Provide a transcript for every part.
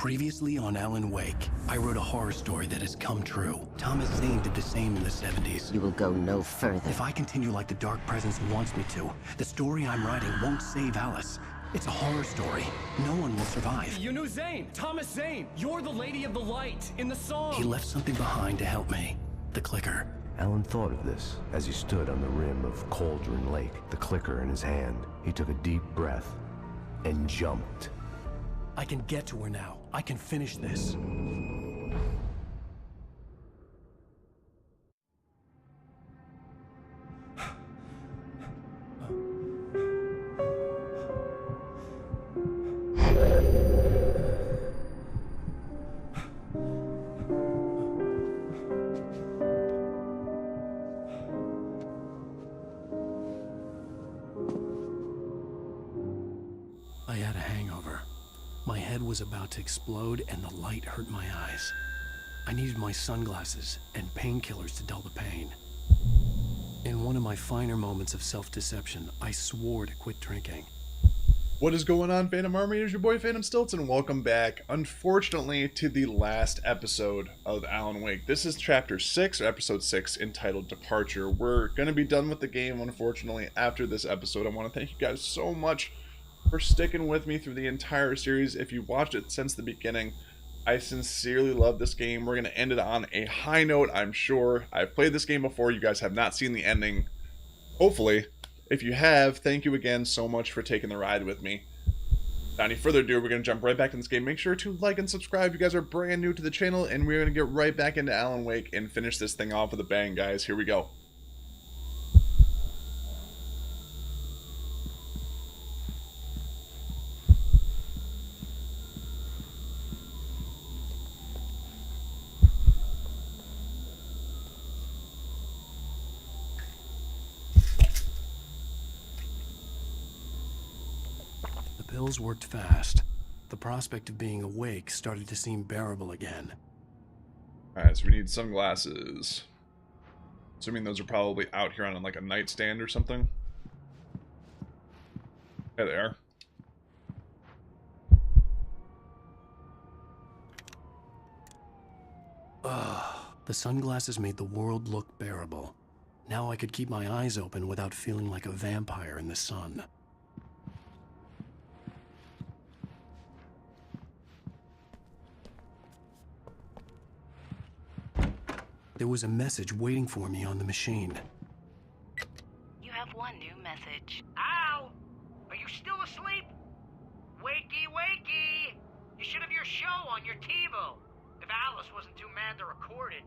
Previously on Alan Wake, I wrote a horror story that has come true. Thomas Zane did the same in the 70s. You will go no further. If I continue like the Dark Presence wants me to, the story I'm writing won't save Alice. It's a horror story. No one will survive. You knew Zane! Thomas Zane! You're the Lady of the Light in the song! He left something behind to help me. The clicker. Alan thought of this as he stood on the rim of Cauldron Lake, the clicker in his hand. He took a deep breath and jumped. I can get to her now. I can finish this. I had a hangover. My head was about to explode and the light hurt my eyes. I needed my sunglasses and painkillers to dull the pain. In one of my finer moments of self-deception, I swore to quit drinking. What is going on, Phantom Army? It's your boy Phantom Stilts, and welcome back, unfortunately, to the last episode of Alan Wake. This is Chapter 6, or Episode 6, entitled Departure. We're going to be done with the game, unfortunately, after this episode. I want to thank you guys so much for sticking with me through the entire series. If you watched it since the beginning, I sincerely love this game. We're going to end it on a high note, I'm sure. I've played this game before. You guys have not seen the ending. Hopefully. If you have, thank you again so much for taking the ride with me. Without any further ado, we're going to jump right back in this game. Make sure to like and subscribe. You guys are brand new to the channel, and we're going to get right back into Alan Wake and finish this thing off with a bang, guys. Here we go. The pills worked fast. The prospect of being awake started to seem bearable again. Alright, so we need sunglasses. Assuming those are probably out here on like a nightstand or something. There they are. The sunglasses made the world look bearable. Now I could keep my eyes open without feeling like a vampire in the sun. There was a message waiting for me on the machine. You have one new message. Ow! Are you still asleep? Wakey, wakey! You should have your show on your TiVo. If Alice wasn't too mad to record it.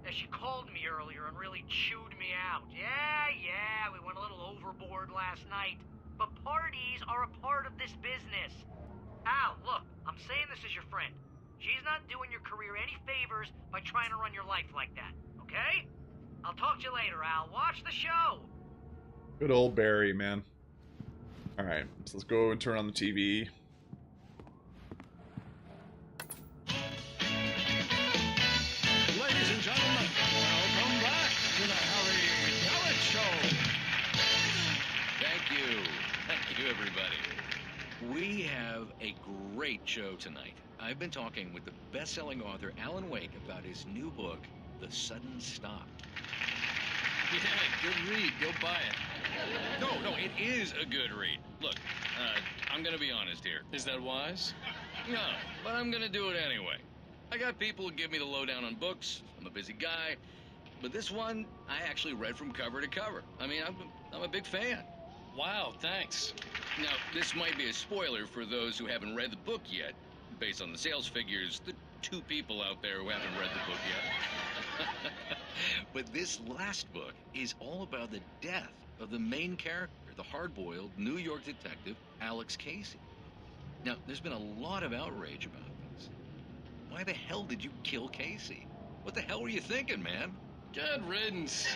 As she called me earlier and really chewed me out. Yeah, we went a little overboard last night. But parties are a part of this business. Al, look, I'm saying this as your friend. She's not doing your career any favors by trying to run your life like that, okay? I'll talk to you later, Al. Watch the show. Good old Barry, man. Alright, so let's go and turn on the TV. Ladies and gentlemen, welcome back to the Harry Pellet Show. Thank you, everybody. We have a great show tonight. I've been talking with the best-selling author Alan Wake about his new book, The Sudden Stop. Yeah, good read. Go buy it. No, it is a good read. Look, I'm gonna be honest here. Is that wise? No, but I'm gonna do it anyway. I got people who give me the lowdown on books. I'm a busy guy. But this one, I actually read from cover to cover. I mean, I'm a big fan. Wow, thanks. Now, this might be a spoiler for those who haven't read the book yet. Based on the sales figures, the 2 people out there who haven't read the book yet. But this last book is all about the death of the main character, the hard-boiled New York detective, Alex Casey. Now, there's been a lot of outrage about this. Why the hell did you kill Casey? What the hell were you thinking, man? Good riddance.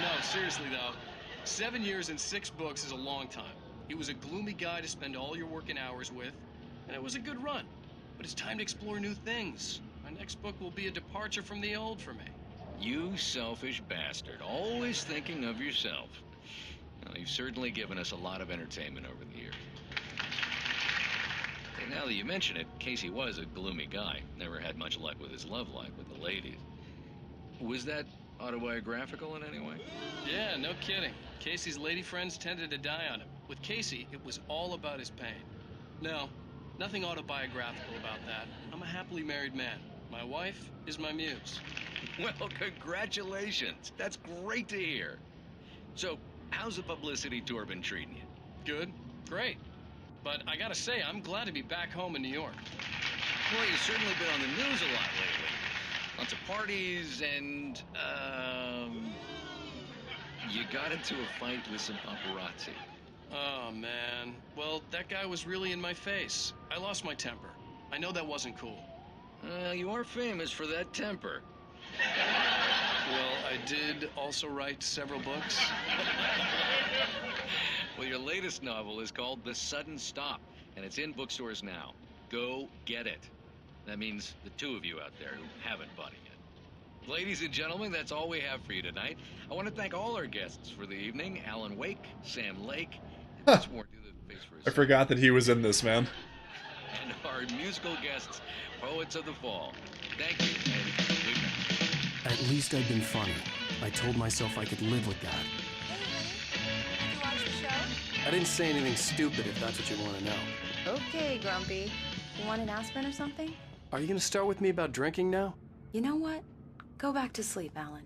No, seriously though. 7 years and 6 books is a long time. He was a gloomy guy to spend all your working hours with, and it was a good run. But it's time to explore new things. My next book will be a departure from the old for me. You selfish bastard, always thinking of yourself. Well, you've certainly given us a lot of entertainment over the years. And now that you mention it, Casey was a gloomy guy. Never had much luck with his love life with the ladies. Was that autobiographical in any way? Yeah, no kidding. Casey's lady friends tended to die on him. With Casey, it was all about his pain. No, nothing autobiographical about that. I'm a happily married man. My wife is my muse. Well, congratulations. That's great to hear. So, how's the publicity tour been treating you? Good, great. But I gotta say, I'm glad to be back home in New York. Well, you've certainly been on the news a lot lately. Lots of parties and, you got into a fight with some paparazzi. Oh, man. Well, that guy was really in my face. I lost my temper. I know that wasn't cool. You are famous for that temper. Well, I did also write several books. Well, your latest novel is called The Sudden Stop, and it's in bookstores now. Go get it. That means the two of you out there who haven't bought it yet. Ladies and gentlemen, that's all we have for you tonight. I want to thank all our guests for the evening. Alan Wake, Sam Lake, and much more to the face for I forgot that he was in this, man. And our musical guests, Poets of the Fall. Thank you, and good night. At least I'd been funny. I told myself I could live with that. Hey, honey. Did you watch the show? I didn't say anything stupid if that's what you want to know. Okay, Grumpy. You want an aspirin or something? Are you going to start with me about drinking now? You know what? Go back to sleep, Alan.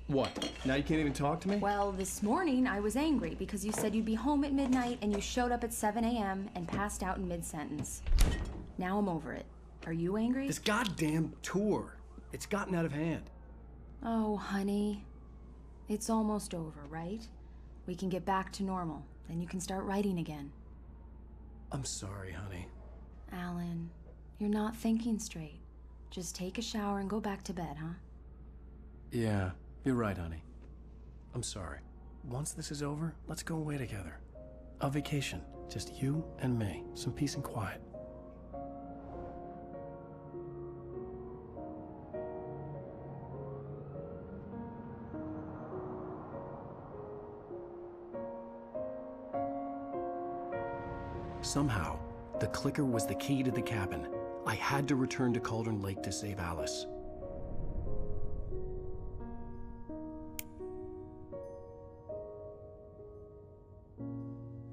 What? Now you can't even talk to me? Well, this morning I was angry because you said you'd be home at midnight and you showed up at 7 a.m. and passed out in mid-sentence. Now I'm over it. Are you angry? This goddamn tour. It's gotten out of hand. Oh, honey. It's almost over, right? We can get back to normal. Then you can start writing again. I'm sorry, honey. Alan, you're not thinking straight. Just take a shower and go back to bed, huh? Yeah, you're right, honey. I'm sorry. Once this is over, let's go away together. A vacation. Just you and me. Some peace and quiet. Somehow, the clicker was the key to the cabin. I had to return to Cauldron Lake to save Alice.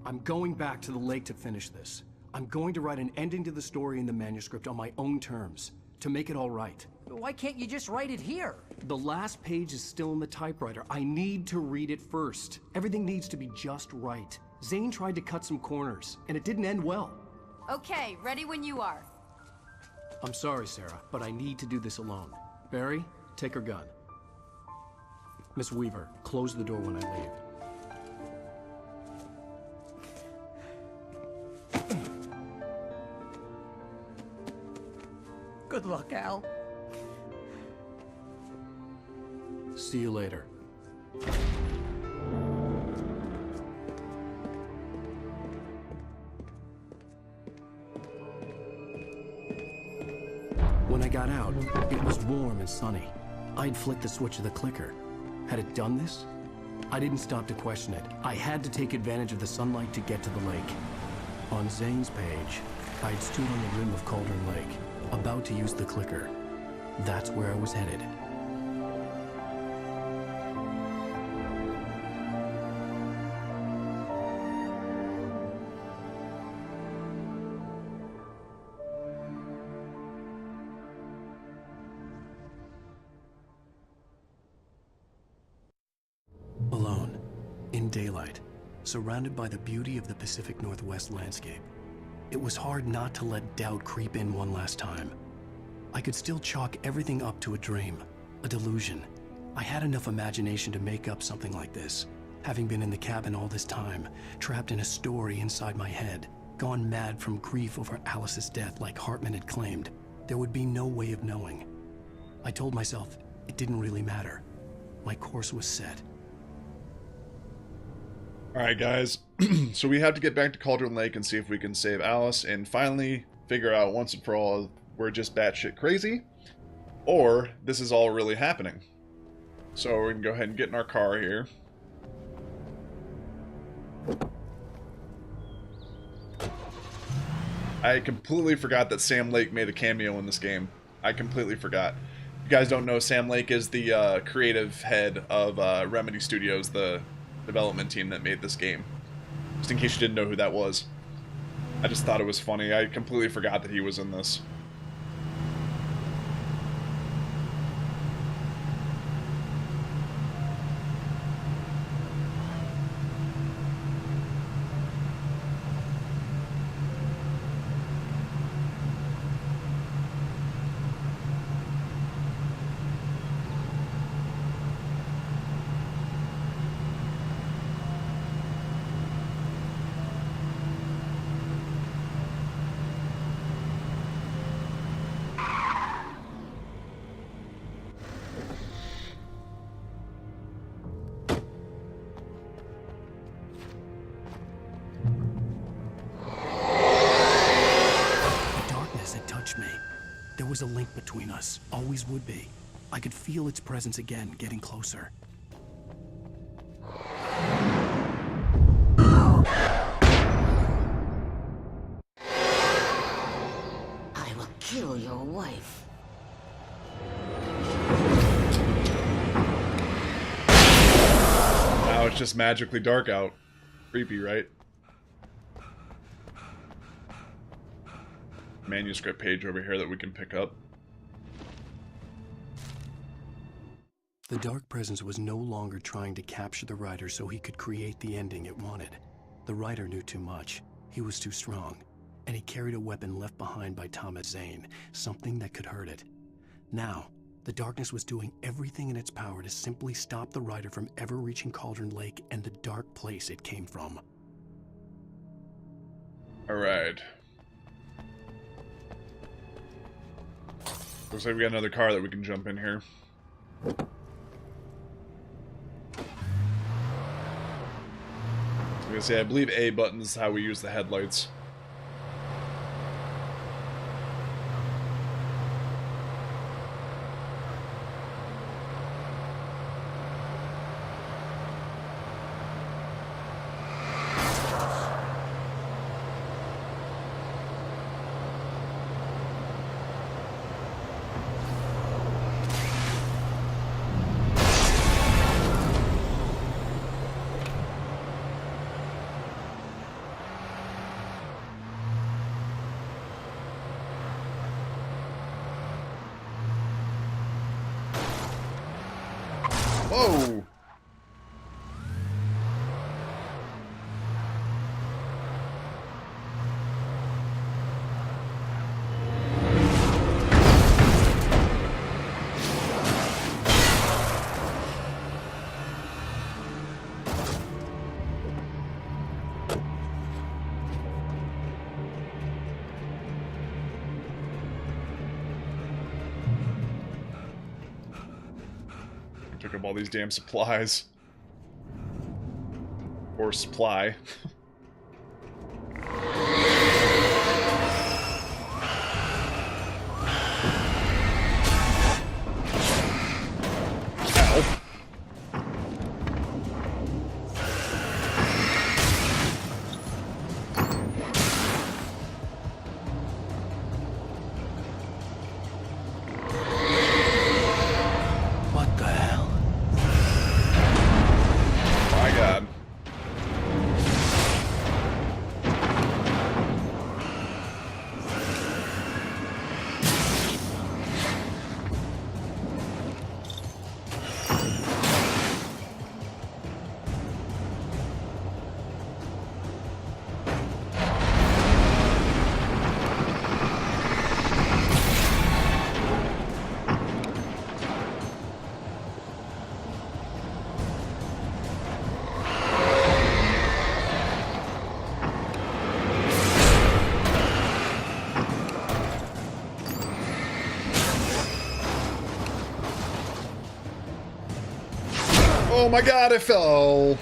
I'm going back to the lake to finish this. I'm going to write an ending to the story in the manuscript on my own terms, to make it all right. Why can't you just write it here? The last page is still in the typewriter. I need to read it first. Everything needs to be just right. Zane tried to cut some corners, and it didn't end well. Okay, ready when you are. I'm sorry, Sarah, but I need to do this alone. Barry, take her gun. Miss Weaver, close the door when I leave. Good luck, Al. See you later. When I got out, it was warm and sunny. I'd flicked the switch of the clicker. Had it done this? I didn't stop to question it. I had to take advantage of the sunlight to get to the lake. On Zane's page, I'd stood on the rim of Cauldron Lake, about to use the clicker. That's where I was headed. Alone, in daylight, surrounded by the beauty of the Pacific Northwest landscape. It was hard not to let doubt creep in one last time. I could still chalk everything up to a dream, a delusion. I had enough imagination to make up something like this, having been in the cabin all this time, trapped in a story inside my head, gone mad from grief over Alice's death like Hartman had claimed. There would be no way of knowing. I told myself it didn't really matter. My course was set. Alright guys, so we have to get back to Cauldron Lake and see if we can save Alice and finally figure out once and for all we're just batshit crazy, or this is all really happening. So we're going to go ahead and get in our car here. I completely forgot that Sam Lake made a cameo in this game. I completely forgot. If you guys don't know, Sam Lake is the creative head of Remedy Studios, the development team that made this game. Just in case you didn't know who that was. I just thought it was funny. I completely forgot that he was in this. There was a link between us, always would be. I could feel its presence again, getting closer. I will kill your wife. Now it's just magically dark out. Creepy, right? Manuscript page over here that we can pick up. The dark presence was no longer trying to capture the writer so he could create the ending it wanted. The writer knew too much. He was too strong. And he carried a weapon left behind by Thomas Zane, something that could hurt it. Now, the darkness was doing everything in its power to simply stop the writer from ever reaching Cauldron Lake and the dark place it came from. Alright. Looks like we got another car that we can jump in here. I was gonna say, I believe A button is how we use the headlights. Whoa! Took up all these damn supplies. Or supply. Ow. What the hell? My God. Oh my God, I fell.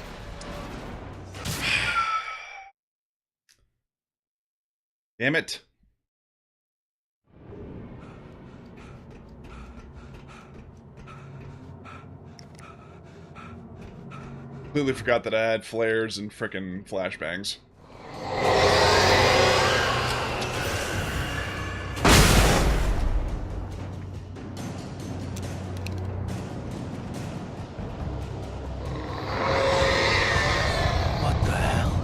Damn it. Completely forgot that I had flares and frickin' flashbangs. What the hell?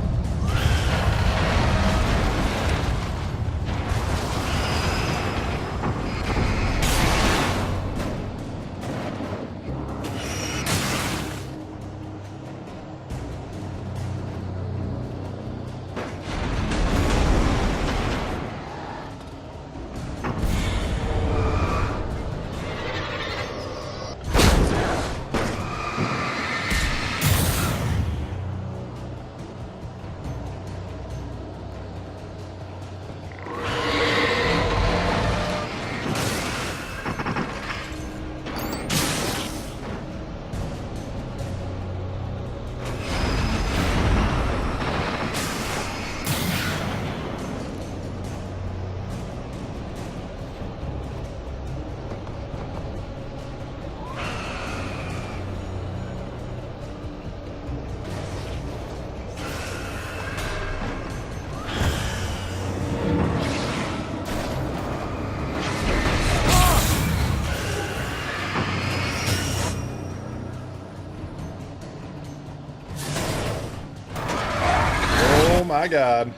Oh my god.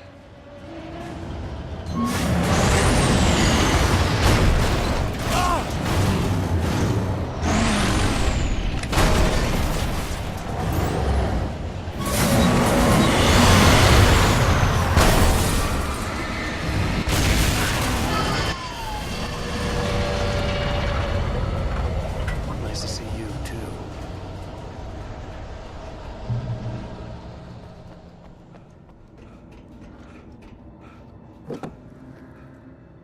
Nice to see you, too.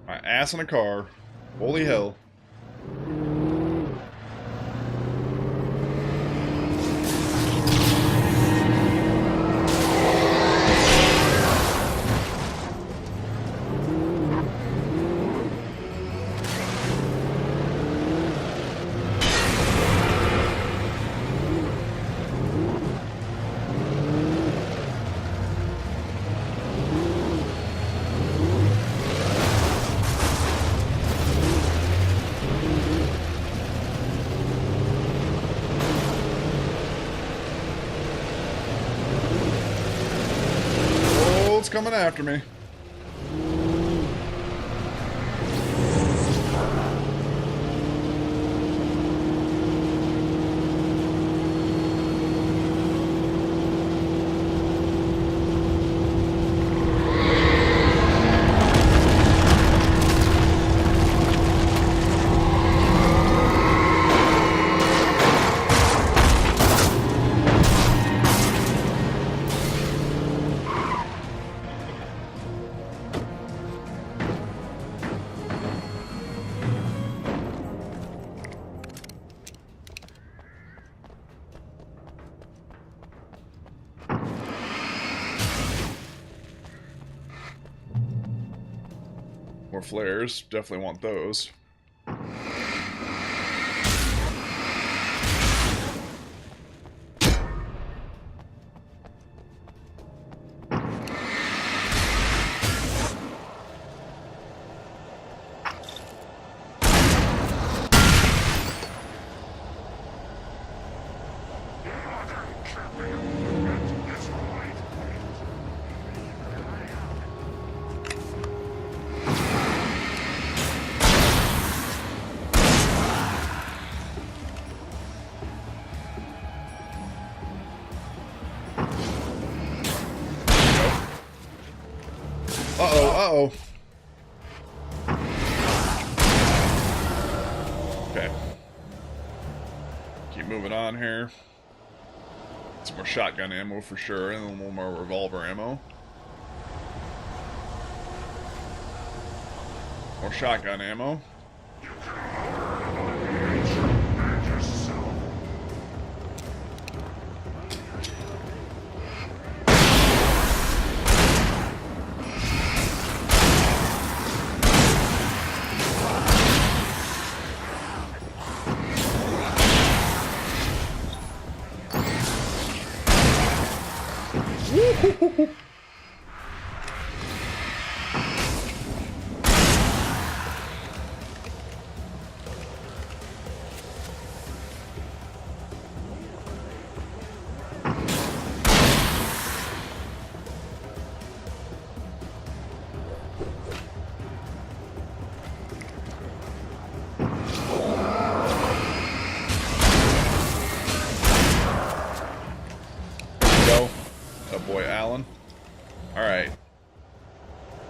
My ass in a car. Holy hell. Oh, it's coming after me. More flares. Definitely want those. Uh-oh. Okay. Keep moving on here. Some more shotgun ammo for sure, and a little more revolver ammo. More shotgun ammo.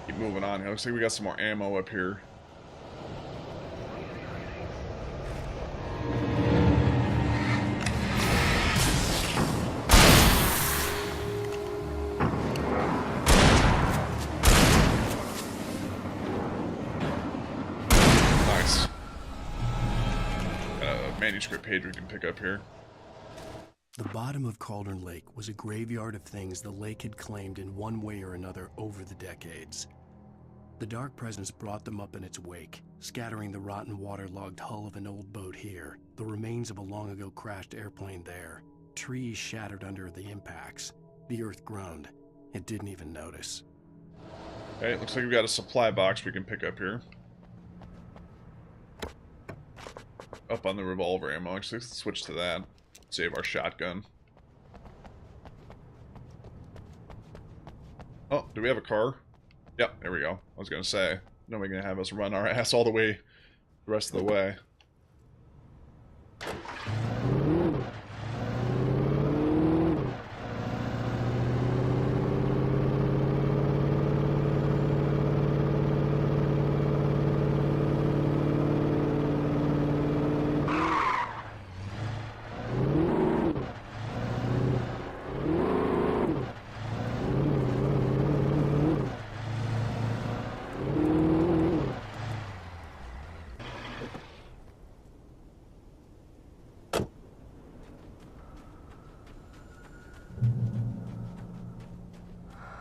Keep moving on here. Looks like we got some more ammo up here. Nice. Got a manuscript page we can pick up here. The bottom of Cauldron Lake was a graveyard of things the lake had claimed in one way or another over the decades. The dark presence brought them up in its wake, scattering the rotten waterlogged hull of an old boat here, the remains of a long-ago crashed airplane there, trees shattered under the impacts. The earth groaned. It didn't even notice. Okay, looks like we've got a supply box we can pick up here. Up on the revolver ammo. Actually, let's switch to that. Save our shotgun. Oh, do we have a car? Yep, there we go. I was gonna say, nobody gonna have us run our ass all the way, the rest of the way.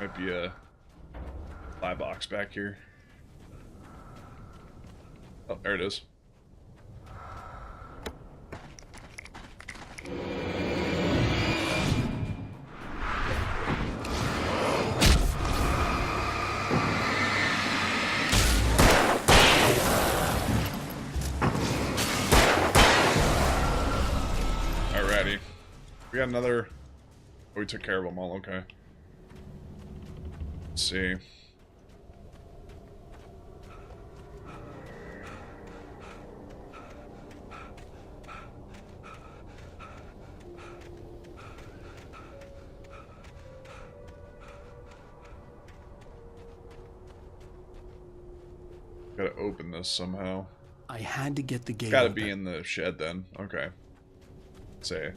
Might be a buy box back here. Oh, there it is. Alrighty. We got another... Oh, we took care of them all, okay. Let's see. Gotta open this somehow. I had to get the gate Gotta open. be in the shed then. Okay. Let's see.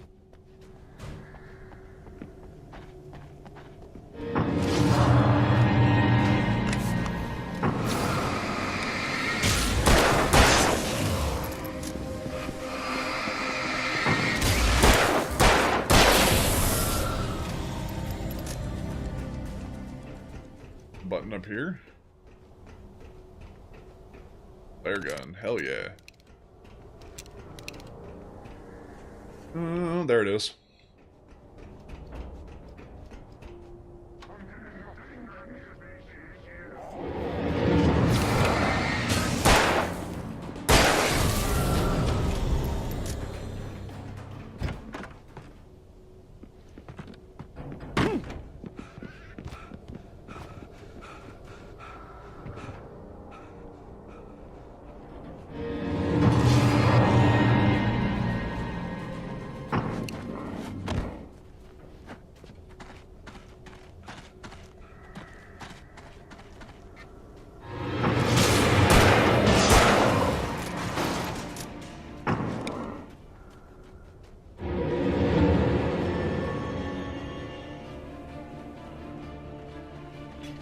Button up here. Flare gun, hell yeah. There it is.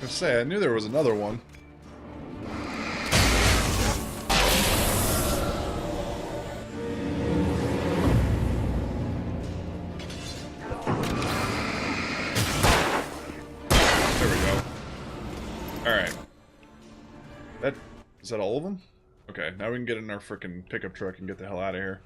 I say, I knew there was another one. There we go. Alright. Is that all of them? Okay, now we can get in our frickin' pickup truck and get the hell out of here.